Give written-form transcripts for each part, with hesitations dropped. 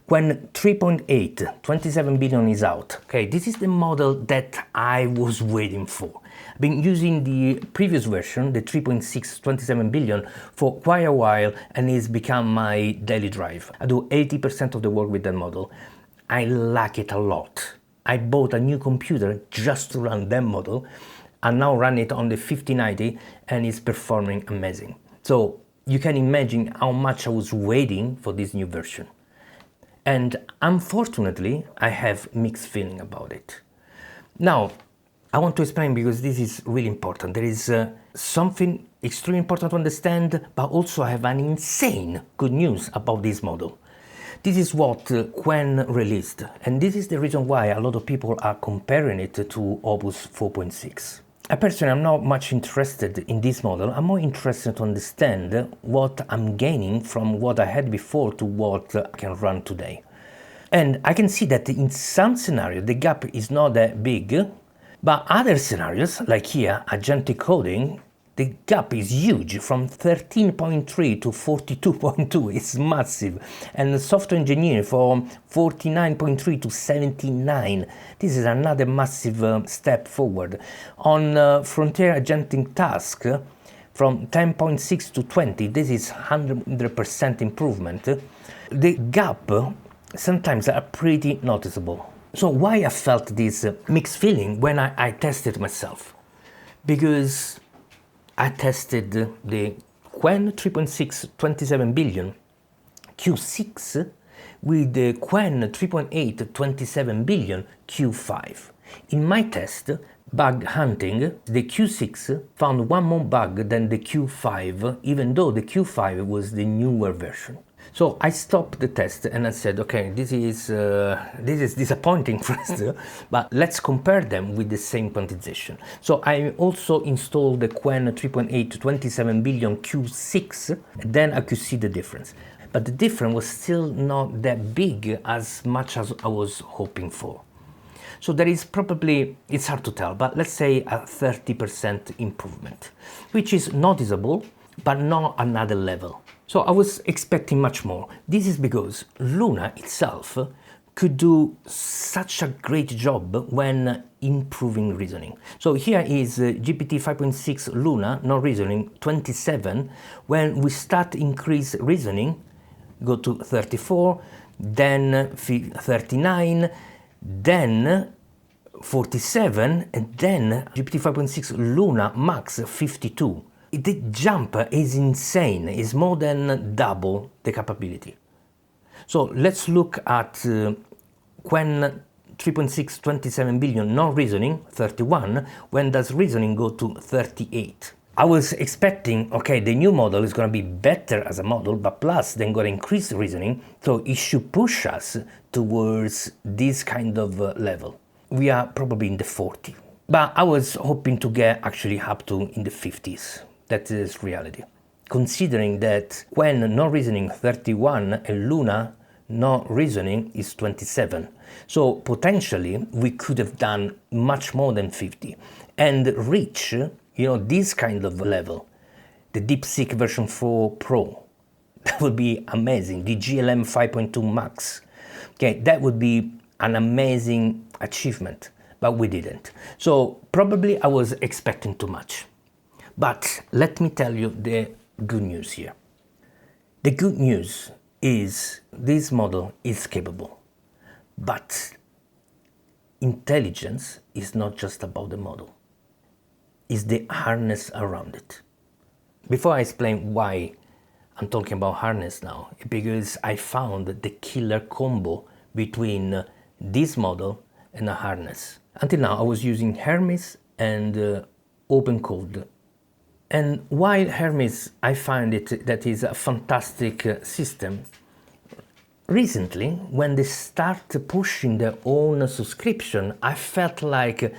Qwen 3.8 27 billion is out. Okay, this is the model that I was waiting for. I've been using the previous version, the 3.6 27 billion, for quite a while, and it's become my daily drive. I do 80% of the work with that model. I like it a lot. I bought a new computer just to run that model. I now run it on the 5090 and it's performing amazing. So you can imagine how much I was waiting for this new version. And unfortunately, I have mixed feeling about it. Now, I want to explain because this is really important. There is something extremely important to understand, but also I have an insane good news about this model. This is what Qwen released, and this is the reason why a lot of people are comparing it to Opus 4.6. I personally am not much interested in this model. I'm more interested to understand what I'm gaining from what I had before to what I can run today. And I can see that in some scenarios the gap is not that big, but other scenarios, like here, agentic coding, the gap is huge, from 13.3 to 42.2, it's massive. And software engineering from 49.3 to 79, this is another massive step forward. On frontier agentic task, from 10.6 to 20, this is 100% improvement. The gap sometimes are pretty noticeable. So why I felt this mixed feeling when I tested myself? Because I tested the Qwen 3.6 27 billion Q6 with the Qwen 3.8 27 billion Q5. In my test, bug hunting, the Q6 found one more bug than the Q5, even though the Q5 was the newer version. So I stopped the test and I said, okay, this is disappointing first, but let's compare them with the same quantization. So I also installed the Qwen 3.8 27 billion Q6, then I could see the difference. But the difference was still not that big as much as I was hoping for. So there is probably, it's hard to tell, but let's say a 30% improvement, which is noticeable, but not another level. So I was expecting much more. This is because Luna itself could do such a great job when improving reasoning. So here is GPT 5.6 Luna, no reasoning, 27. When we start increase reasoning, go to 34, then 39, then 47, and then GPT 5.6 Luna Max 52. The jump is insane, it's more than double the capability. So let's look at Qwen 3.6 27 billion no reasoning, 31. When does reasoning go to 38? I was expecting, okay, the new model is going to be better as a model, but plus then going to increase reasoning, so it should push us towards this kind of level. We are probably in the 40, but I was hoping to get actually up to in the 50s. That is reality. Considering that Qwen no reasoning 31 and Luna no reasoning is 27. So potentially we could have done much more than 50 and reach, this kind of level. The DeepSeek version 4 Pro. That would be amazing. The GLM 5.2 Max. Okay, that would be an amazing achievement, but we didn't. So probably I was expecting too much. But let me tell you the good news here. The good news is this model is capable, but intelligence is not just about the model. It's the harness around it. Before I explain why I'm talking about harness now, because I found the killer combo between this model and a harness. Until now I was using Hermes and OpenCode. And while Hermes, I find it that is a fantastic system, recently, when they start pushing their own subscription, I felt like,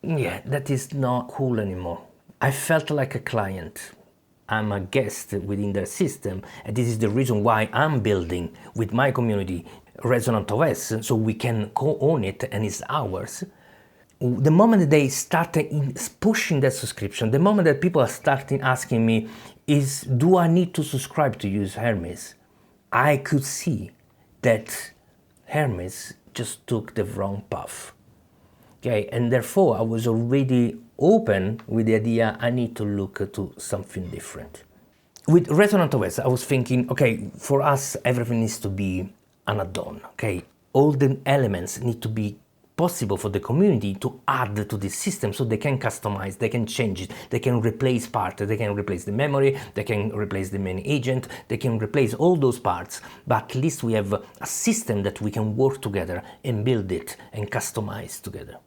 that is not cool anymore. I felt like a client. I'm a guest within their system, and this is the reason why I'm building with my community ResonantOS, so we can co-own it and it's ours. The moment they start pushing that subscription, the moment that people are starting asking me, do I need to subscribe to use Hermes? I could see that Hermes just took the wrong path. Okay, and therefore I was already open with the idea I need to look to something different. With ResonantOS, I was thinking, okay, for us, everything needs to be an add-on, okay? All the elements need to be possible for the community to add to the system so they can customize, they can change it, they can replace parts, they can replace the memory, they can replace the main agent, they can replace all those parts, but at least we have a system that we can work together and build it and customize together.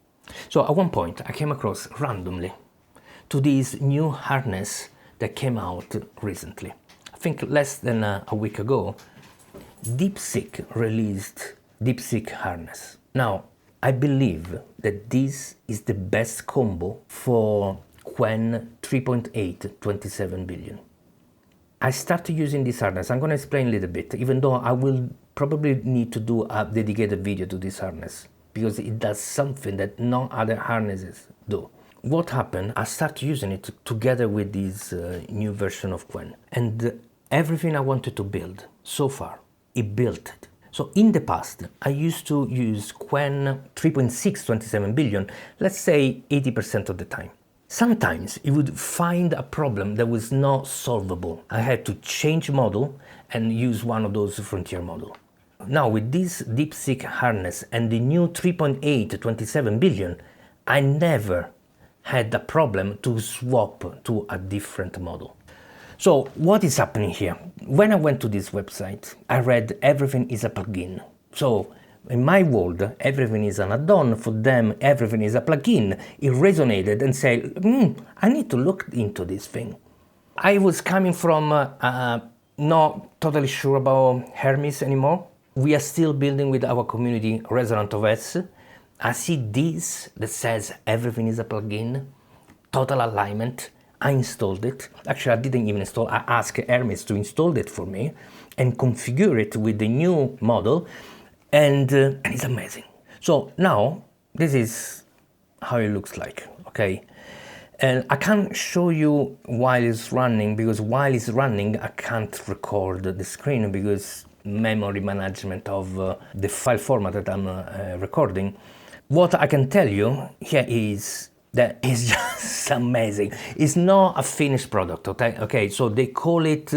So at one point, I came across randomly to this new harness that came out recently. I think less than a week ago, DeepSeek released DeepSeek harness. Now, I believe that this is the best combo for Qwen 3.8 27 billion. I started using this harness. I'm going to explain a little bit, even though I will probably need to do a dedicated video to this harness because it does something that no other harnesses do. What happened, I started using it together with this new version of Qwen, and everything I wanted to build so far, it built it. So in the past, I used to use Qwen 3.6 27 billion, let's say 80% of the time. Sometimes it would find a problem that was not solvable. I had to change model and use one of those frontier models. Now with this DeepSeek harness and the new 3.8 27 billion, I never had a problem to swap to a different model. So what is happening here? When I went to this website, I read everything is a plugin. So in my world, everything is an add-on. For them, everything is a plugin. It resonated and said, I need to look into this thing. I was coming from not totally sure about Hermes anymore. We are still building with our community ResonantOS. I see this that says everything is a plugin, total alignment. I installed it. Actually, I didn't even install. I asked Hermes to install it for me and configure it with the new model, and it's amazing. So now this is how it looks like, okay? And I can't show you while it's running because while it's running, I can't record the screen because memory management of the file format that I'm recording. What I can tell you here is that it's just amazing. It's not a finished product, okay? Okay, so they call it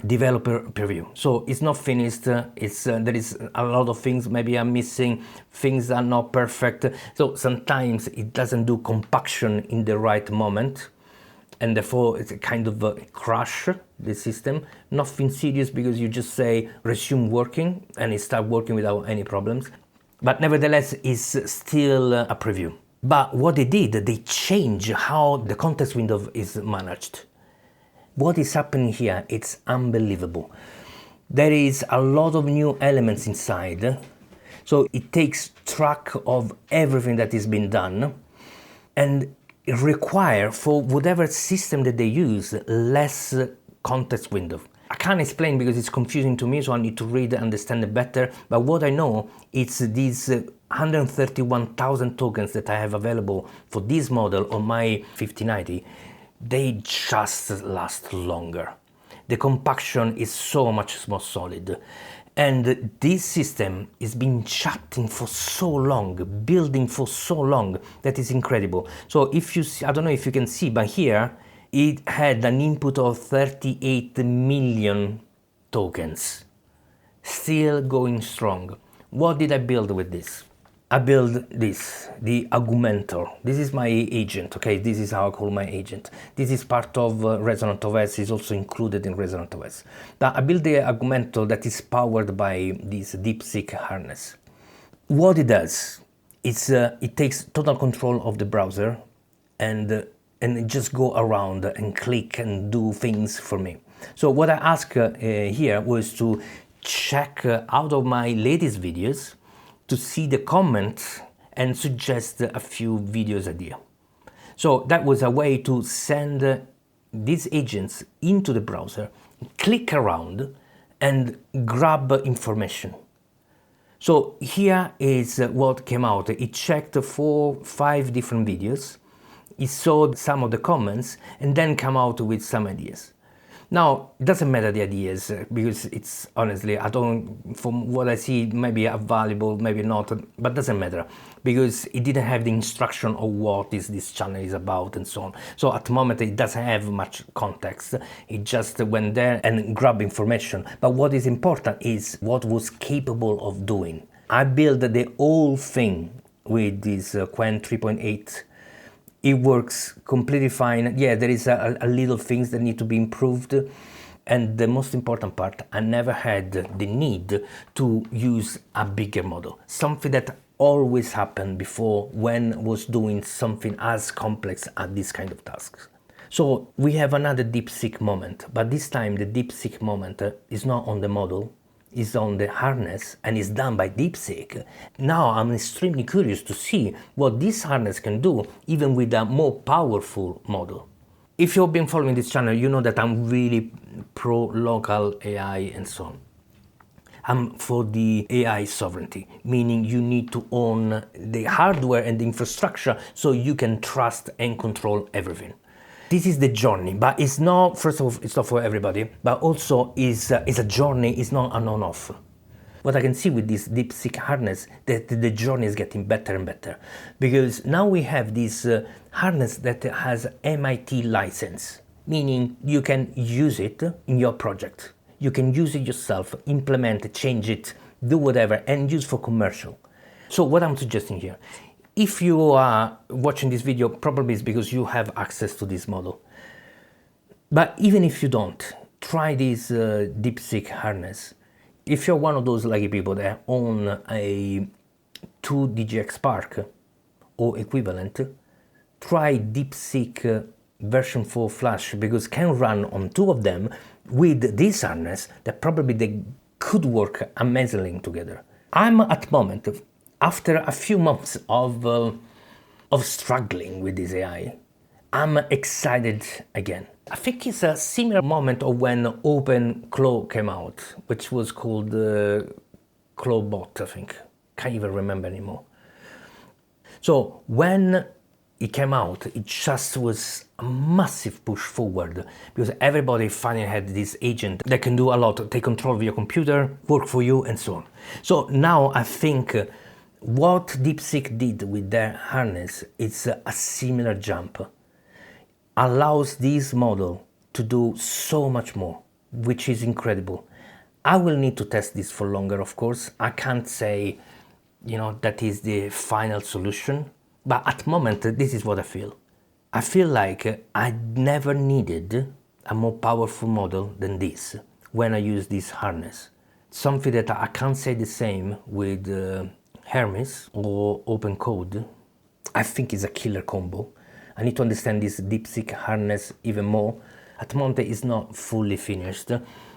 developer preview. So it's not finished. There is a lot of things maybe I'm missing. Things are not perfect. So sometimes it doesn't do compaction in the right moment, and therefore it's a kind of a crash the system. Nothing serious because you just say resume working and it starts working without any problems. But nevertheless, it's still a preview. But what they did, they changed how the context window is managed. What is happening here, it's unbelievable. There is a lot of new elements inside, so it takes track of everything that is being done, and it requires, for whatever system that they use, less context window. I can't explain because it's confusing to me, so I need to read and understand it better. But what I know is these 131,000 tokens that I have available for this model on my 5090, they just last longer. The compaction is so much more solid. And this system is been chatting for so long, building for so long, that is incredible. So if you see, I don't know if you can see, but here, it had an input of 38 million tokens, still going strong. What did I build with this? I built this, the Augmentor. This is my agent, okay? This is how I call my agent. This is part of ResonantOS, is also included in ResonantOS. Now, I built the Augmentor that is powered by this DeepSeek harness. What it does, it takes total control of the browser and just go around and click and do things for me. So what I asked here was to check out of my latest videos to see the comments and suggest a few videos idea. So that was a way to send these agents into the browser, click around and grab information. So here is what came out. It checked 4-5 different videos. It saw some of the comments and then come out with some ideas. Now, it doesn't matter the ideas, because it's honestly, I don't, from what I see, maybe are valuable, maybe not, but doesn't matter, because it didn't have the instruction of what this channel is about and so on. So at the moment, it doesn't have much context. It just went there and grabbed information. But what is important is what was capable of doing. I built the whole thing with this Qwen 3.8. It works completely fine. Yeah, there is a little things that need to be improved. And the most important part, I never had the need to use a bigger model. Something that always happened before when was doing something as complex as this kind of tasks. So we have another DeepSeek moment, but this time the DeepSeek moment is not on the model, is on the harness, and is done by DeepSeek. Now I'm extremely curious to see what this harness can do even with a more powerful model. If you've been following this channel, you know that I'm really pro local AI and so on. I'm for the AI sovereignty, meaning you need to own the hardware and the infrastructure so you can trust and control everything. This is the journey, but it's not, first of all, it's not for everybody, but also is a journey, it's not an on-off. What I can see with this DeepSeek harness, that the journey is getting better and better, because now we have this harness that has MIT license, meaning you can use it in your project. You can use it yourself, implement it, change it, do whatever, and use for commercial. So what I'm suggesting here, if you are watching this video, probably it's because you have access to this model. But even if you don't, try this DeepSeek harness. If you're one of those lucky people that own a 2 DGX Spark or equivalent, try DeepSeek version 4 Flash, because can run on 2 of them with this harness that probably they could work amazingly together. I'm at the moment, after a few months of struggling with this AI, I'm excited again. I think it's a similar moment of when OpenClaw came out, which was called ClawBot, I think. Can't even remember anymore. So when it came out, it just was a massive push forward, because everybody finally had this agent that can do a lot, take control of your computer, work for you, and so on. So now I think what DeepSeek did with their harness is a similar jump. Allows this model to do so much more, which is incredible. I will need to test this for longer, of course. I can't say, that is the final solution, but at the moment, this is what I feel. I feel like I never needed a more powerful model than this when I use this harness. Something that I can't say the same with Hermes or OpenCode. I think it's a killer combo. I need to understand this DeepSeek harness even more. At the moment, it's not fully finished.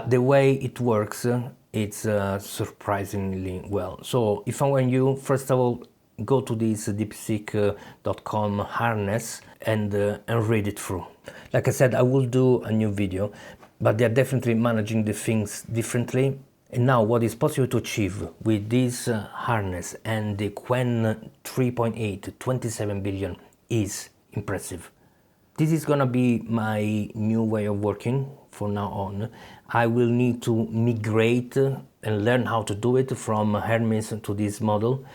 The way it works, it's surprisingly well. So if I were you, first of all, go to this deepseek.com harness and read it through. Like I said, I will do a new video, but they're definitely managing the things differently. And now what is possible to achieve with this harness and the Qwen 3.8 27 billion is impressive. This is gonna be my new way of working from now on. I will need to migrate and learn how to do it from Hermes to this model.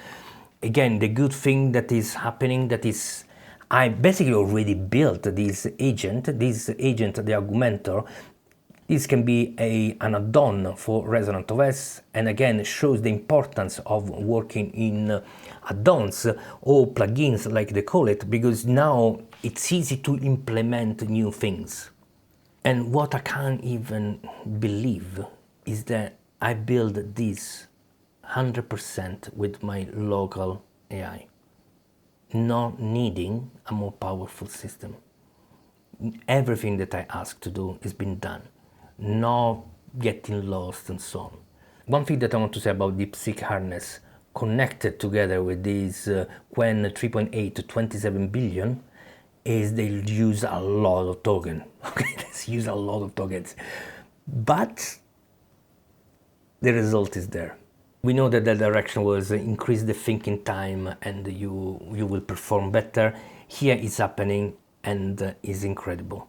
Again, the good thing that is happening, that is, I basically already built this agent, the Augmentor. This can be an add-on for ResonantOS, and again shows the importance of working in add-ons or plugins, like they call it, because now it's easy to implement new things. And what I can't even believe is that I build this 100% with my local AI, not needing a more powerful system. Everything that I asked to do has been done, not getting lost and so on. One thing that I want to say about DeepSeek harness connected together with this Qwen 3.8 27 billion is they use a lot of tokens. Okay, they use a lot of tokens, but the result is there. We know that the direction was increase the thinking time and you will perform better. Here it's happening and is incredible.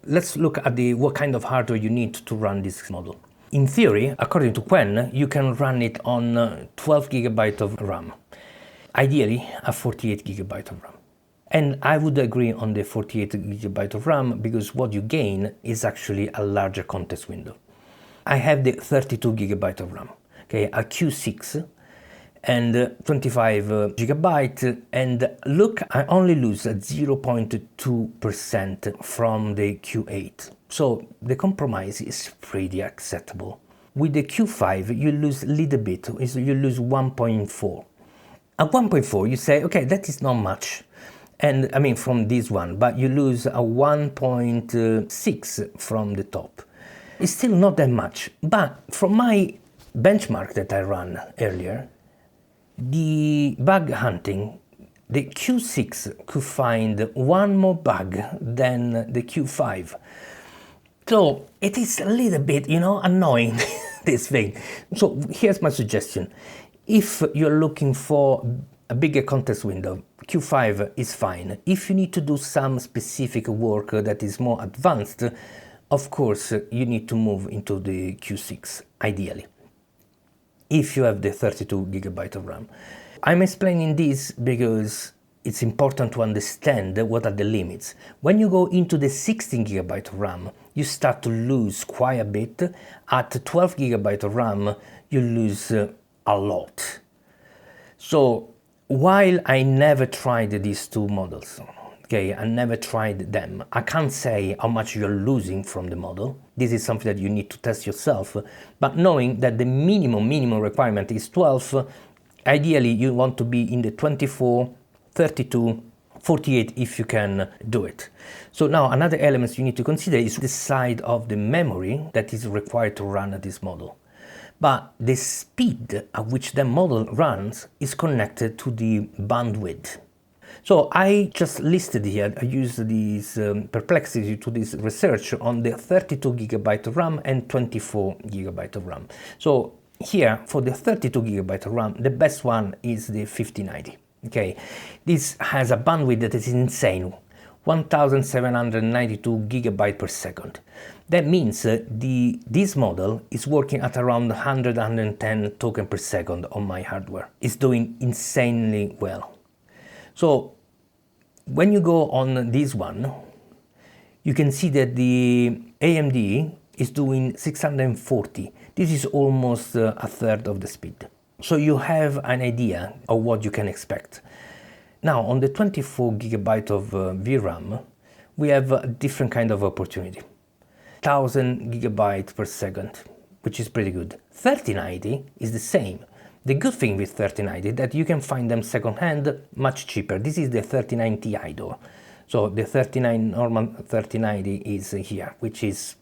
Let's look at what kind of hardware you need to run this model. In theory, according to Qwen, you can run it on 12 GB of RAM. Ideally, a 48 GB of RAM. And I would agree on the 48 GB of RAM because what you gain is actually a larger context window. I have the 32 GB of RAM, okay, a Q6 and 25 GB, and look, I only lose 0.2% from the Q8. So the compromise is pretty acceptable. With the Q5, you lose a little bit, you lose 1.4. At 1.4, you say, okay, that is not much. And I mean, from this one, but you lose a 1.6 from the top. It's still not that much, but from my benchmark that I ran earlier, the bug hunting, the Q6 could find one more bug than the Q5. So it is a little bit, annoying, this thing. So here's my suggestion. If you're looking for a bigger context window, Q5 is fine. If you need to do some specific work that is more advanced, of course, you need to move into the Q6, ideally, if you have the 32 GB of RAM. I'm explaining this because it's important to understand what are the limits. When you go into the 16 GB of RAM, you start to lose quite a bit. At 12 GB of RAM, you lose a lot. So while I never tried these two models, okay, I never tried them, I can't say how much you're losing from the model. This is something that you need to test yourself, but knowing that the minimum requirement is 12, ideally you want to be in the 24, 32, 48 if you can do it. So now another element you need to consider is the size of the memory that is required to run this model. But the speed at which the model runs is connected to the bandwidth. So I just listed here, I used this perplexity to this research on the 32 GB of RAM and 24 GB of RAM. So here for the 32 GB of RAM, the best one is the 5090. Okay, this has a bandwidth that is insane, 1792 GB per second. That means this model is working at around 110 tokens per second on my hardware. It's doing insanely well. So when you go on this one, you can see that the AMD is doing 640. This is almost a third of the speed. So you have an idea of what you can expect. Now on the 24 GB of VRAM, we have a different kind of opportunity. 1000 GB per second, which is pretty good. 3090 is the same. The good thing with 3090 is that you can find them second-hand much cheaper. This is the 39 Ti though. So the 39 normal 3090 is here, which is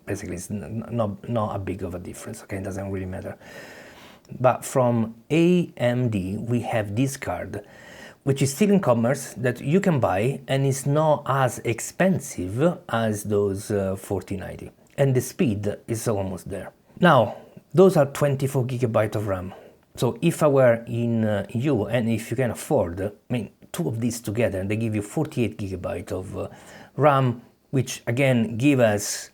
basically not a big of a difference, okay, it doesn't really matter. But from AMD we have this card, which is still in commerce, that you can buy and is not as expensive as those 4090. And the speed is almost there. Now, those are 24 GB of RAM. So if I were in you, and if you can afford, I mean, two of these together, they give you 48 GB of RAM, which again give us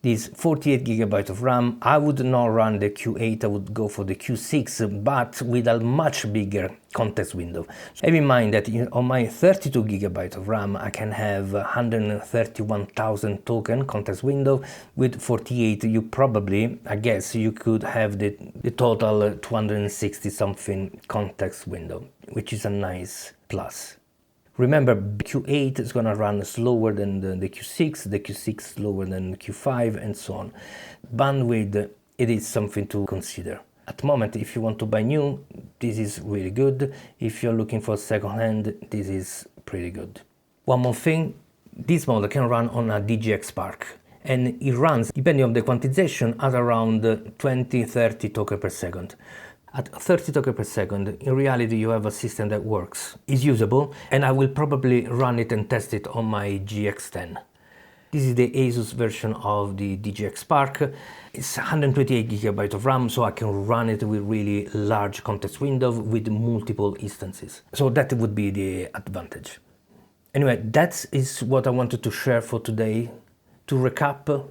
this 48 GB of RAM. I would not run the Q8, I would go for the Q6, but with a much bigger context window. So have in mind that on my 32 GB of RAM, I can have 131,000 token context window. With 48, you probably, I guess, you could have the total 260 something context window, which is a nice plus. Remember, Q8 is going to run slower than the Q6, the Q6 slower than the Q5, and so on. Bandwidth, it is something to consider. At the moment, if you want to buy new, this is really good. If you're looking for second-hand, this is pretty good. One more thing, this model can run on a DGX Spark, and it runs, depending on the quantization, at around 20-30 tokens per second. At 30 tokens per second, in reality, you have a system that works, is usable, and I will probably run it and test it on my GX10. This is the ASUS version of the DGX Spark. It's 128 GB of RAM, so I can run it with really large context window with multiple instances. So that would be the advantage. Anyway, that is what I wanted to share for today. To recap,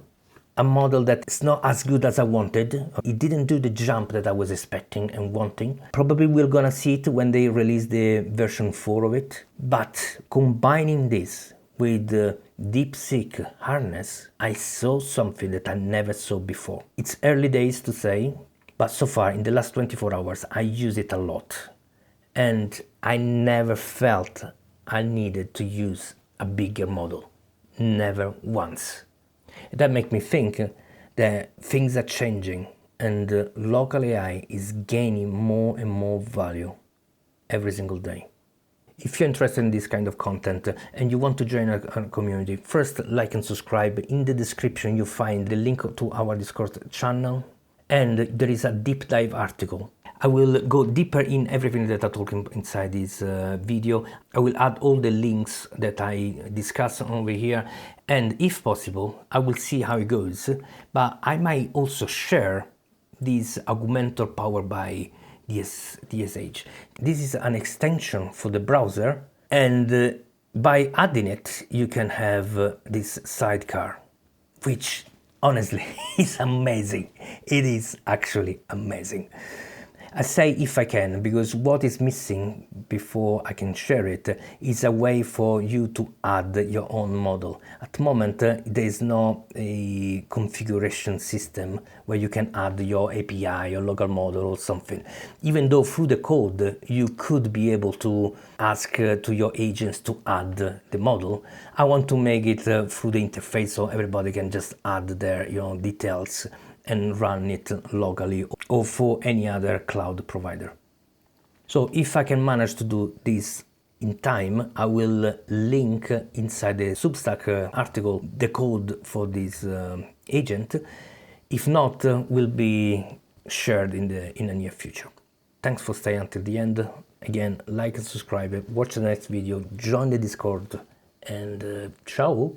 a model that is not as good as I wanted. It didn't do the jump that I was expecting and wanting. Probably we're gonna see it when they release the version 4 of it. But combining this with the DeepSeek harness, I saw something that I never saw before. It's early days to say, but so far in the last 24 hours, I use it a lot. And I never felt I needed to use a bigger model. Never once. That makes me think that things are changing and local AI is gaining more and more value every single day. If you're interested in this kind of content and you want to join our community, first like and subscribe. In the description you find the link to our Discord channel, and there is a deep dive article. I will go deeper in everything that I talk inside this video. I will add all the links that I discuss over here, and if possible I will see how it goes, but I might also share this Augmentor powered by DSH. This is an extension for the browser, and by adding it you can have this sidecar, which honestly is amazing. It is actually amazing. I say if I can, because what is missing before I can share it is a way for you to add your own model. At the moment, there is no a configuration system where you can add your API, your local model or something. Even though through the code you could be able to ask to your agents to add the model, I want to make it through the interface so everybody can just add their details and run it locally or for any other cloud provider. So if I can manage to do this in time, I will link inside the Substack article the code for this agent. If not, will be shared in the near future. Thanks for staying until the end. Again, like and subscribe, watch the next video, join the Discord, and ciao!